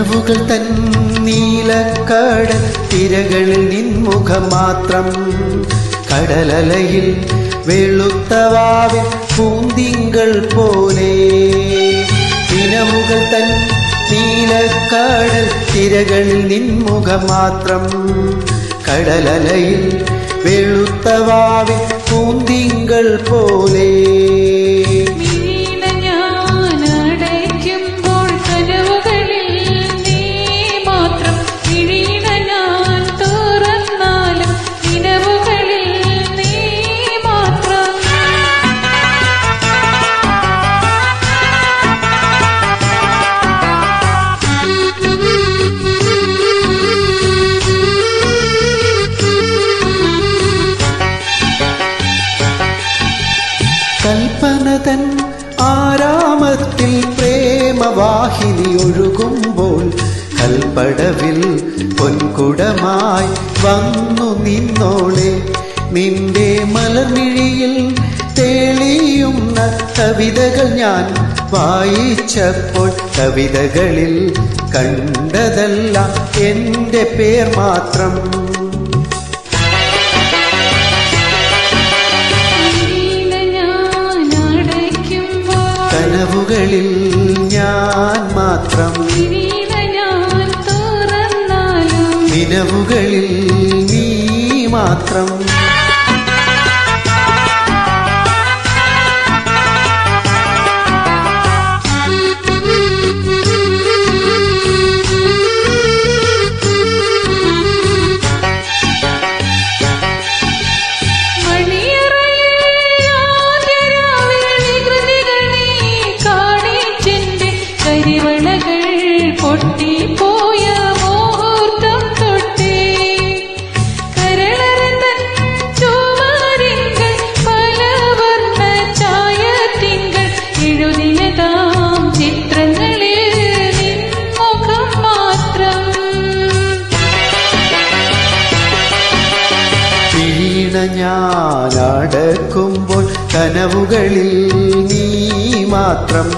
കനവുകൾ തൻ നീലക്കടൽ തിരകളിൽ നിൻമുഖം മാത്രം കടലലയിൽ വെളുത്തവാവിൻ പൂന്തിങ്കൾ പോലെ കനവുകൾ തൻ നീലക്കടൽ തിരകളിൽ നിൻമുഖം മാത്രം കടലലയിൽ വെളുത്തവാവിൻ പൂന്തിങ്കൾ പോലെ കൽപ്പനതൻ ആരാമത്തിൽ പ്രേമവാഹിനി ഒഴുകുമ്പോൾ കൽപ്പടവിൽ പൊൻകുടമായി വന്നു നിന്നോളെ നിന്റെ മലർമിഴിയിൽ തെളിയുന്ന കവിതകൾ ഞാൻ വായിച്ചപ്പോൾ കവിതകളിൽ കണ്ടതല്ല എൻ്റെ പേർ മാത്രം കനവുകളിൽ ഞാൻ മാത്രം നിനവുകളിൽ നീ മാത്രം ഞാനടക്കുമ്പോൾ കനവുകളിൽ നീ മാത്രം